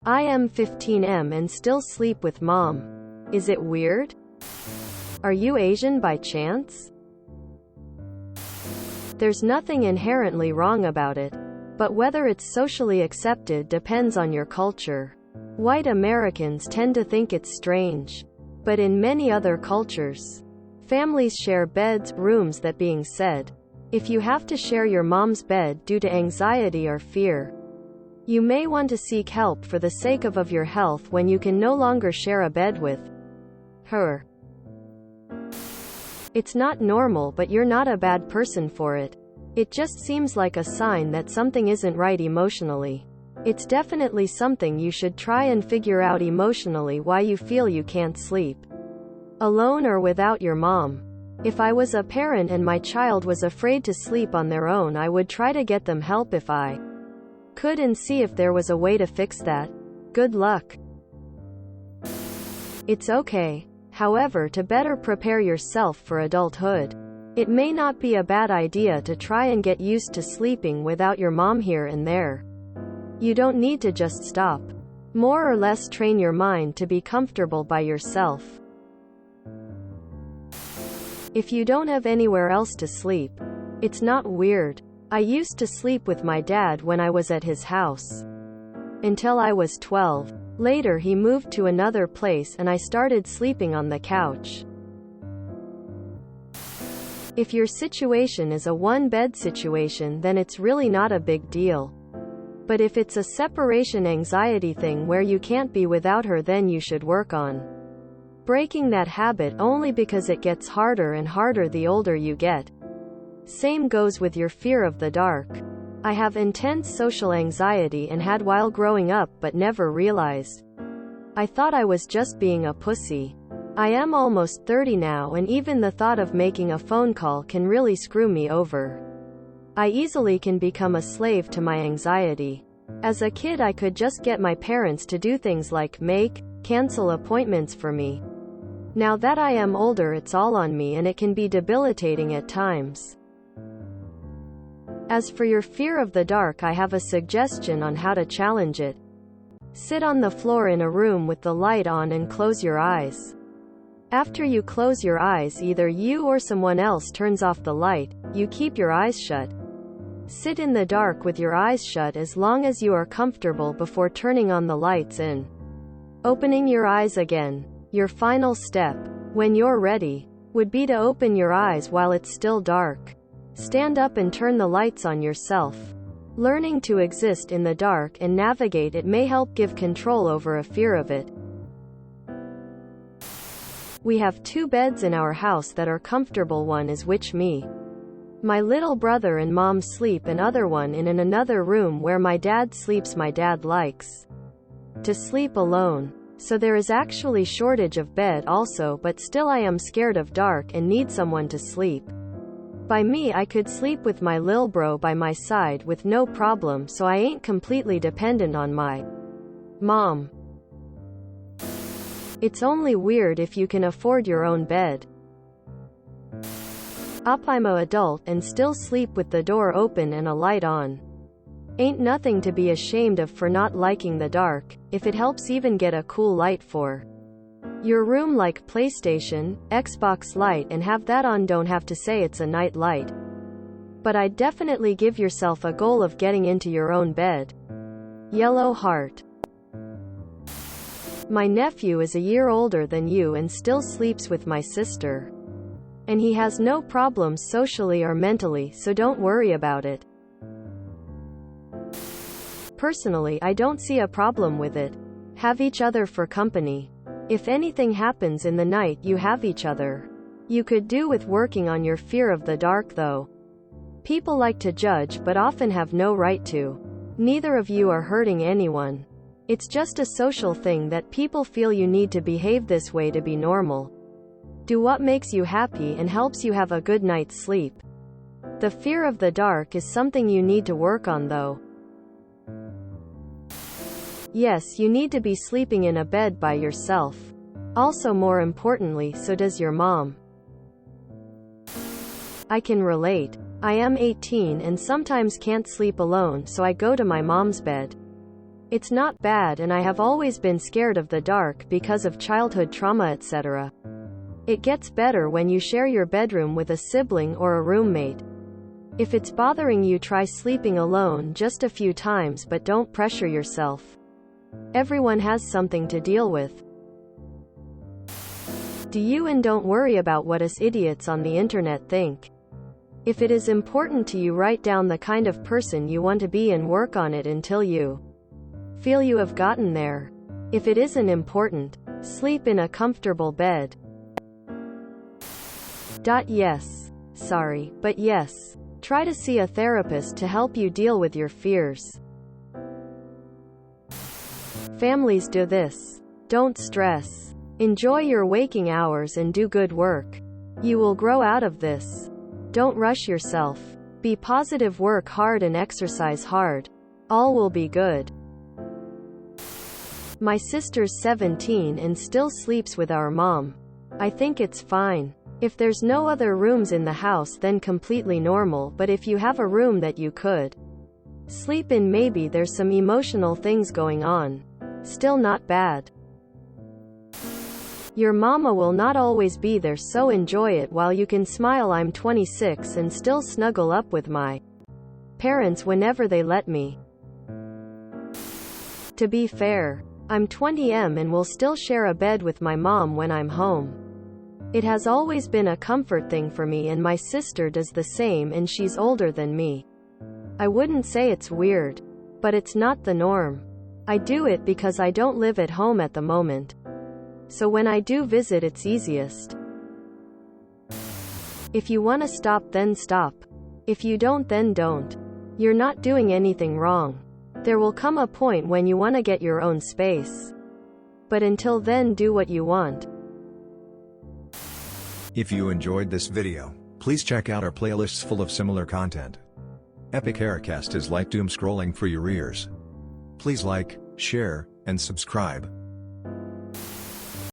I am 15M and still sleep with mom. Is it weird? Are you Asian by chance? There's nothing inherently wrong about it, but whether it's socially accepted depends on your culture. White Americans tend to think it's strange. But in many other cultures, families share beds, rooms. That being said, if you have to share your mom's bed due to anxiety or fear, you may want to seek help for the sake of your health when you can no longer share a bed with her. It's not normal, but you're not a bad person for it. It just seems like a sign that something isn't right emotionally. It's definitely something you should try and figure out emotionally, why you feel you can't sleep alone or without your mom. If I was a parent and my child was afraid to sleep on their own, I would try to get them help if I could and see if there was a way to fix that. Good luck. It's okay, however, to better prepare yourself for adulthood. It may not be a bad idea to try and get used to sleeping without your mom here and there. You don't need to just stop. More or less train your mind to be comfortable by yourself. If you don't have anywhere else to sleep, it's not weird. I used to sleep with my dad when I was at his house until I was 12. Later he moved to another place and I started sleeping on the couch. If your situation is a one-bed situation, then it's really not a big deal. But if it's a separation anxiety thing where you can't be without her, then you should work on breaking that habit, only because it gets harder and harder the older you get. Same goes with your fear of the dark. I have intense social anxiety and had while growing up, but never realized. I thought I was just being a pussy. I am almost 30 now, and even the thought of making a phone call can really screw me over. I easily can become a slave to my anxiety. As a kid, I could just get my parents to do things like cancel appointments for me. Now that I am older, it's all on me, and it can be debilitating at times. As for your fear of the dark, I have a suggestion on how to challenge it. Sit on the floor in a room with the light on and close your eyes. After you close your eyes, either you or someone else turns off the light. You keep your eyes shut. Sit in the dark with your eyes shut as long as you are comfortable before turning on the lights and opening your eyes again. Your final step, when you're ready, would be to open your eyes while it's still dark. Stand up and turn the lights on yourself. Learning to exist in the dark and navigate it may help give control over a fear of it. We have 2 beds in our house that are comfortable. One is which me, my little brother and mom sleep, and other one in another room where my dad sleeps. My dad likes to sleep alone, so there is actually shortage of bed also, but still I am scared of dark and need someone to sleep by me. I could sleep with my lil bro by my side with no problem, so I ain't completely dependent on my mom. It's only weird if you can afford your own bed. I'm a adult and still sleep with the door open and a light on. Ain't nothing to be ashamed of for not liking the dark, if it helps even get a cool light for your room like PlayStation, Xbox light, and have that on. Don't have to say it's a night light, but I'd definitely give yourself a goal of getting into your own bed. Yellow heart. My nephew is a year older than you and still sleeps with my sister. And he has no problems socially or mentally, so don't worry about it. Personally, I don't see a problem with it. Have each other for company. If anything happens in the night, you have each other. You could do with working on your fear of the dark though. People like to judge but often have no right to. Neither of you are hurting anyone. It's just a social thing that people feel you need to behave this way to be normal. Do what makes you happy and helps you have a good night's sleep. The fear of the dark is something you need to work on though. Yes, you need to be sleeping in a bed by yourself. Also, more importantly, so does your mom. I can relate. I am 18 and sometimes can't sleep alone, so I go to my mom's bed. It's not bad, and I have always been scared of the dark because of childhood trauma, etc. It gets better when you share your bedroom with a sibling or a roommate. If it's bothering you, try sleeping alone just a few times, but don't pressure yourself. Everyone has something to deal with. Do you, and don't worry about what us idiots on the internet think. If it is important to you, write down the kind of person you want to be and work on it until you feel you have gotten there. If it isn't important, sleep in a comfortable bed. Yes. Sorry, but yes. Try to see a therapist to help you deal with your fears. Families do this. Don't stress. Enjoy your waking hours and do good work. You will grow out of this. Don't rush yourself. Be positive, work hard and exercise hard. All will be good. My sister's 17 and still sleeps with our mom. I think it's fine. If there's no other rooms in the house, then completely normal, but if you have a room that you could sleep in, maybe there's some emotional things going on. Still not bad. Your mama will not always be there, so enjoy it while you can. Smile. I'm 26 and still snuggle up with my parents whenever they let me. To be fair, I'm 20 and will still share a bed with my mom when I'm home. It has always been a comfort thing for me, and my sister does the same, and she's older than me. I wouldn't say it's weird, but it's not the norm. I do it because I don't live at home at the moment. So when I do visit, it's easiest. If you want to stop, then stop. If you don't, then don't. You're not doing anything wrong. There will come a point when you want to get your own space. But until then, do what you want. If you enjoyed this video, please check out our playlists full of similar content. Epic Haircast is like doom scrolling for your ears. Please like, share, and subscribe.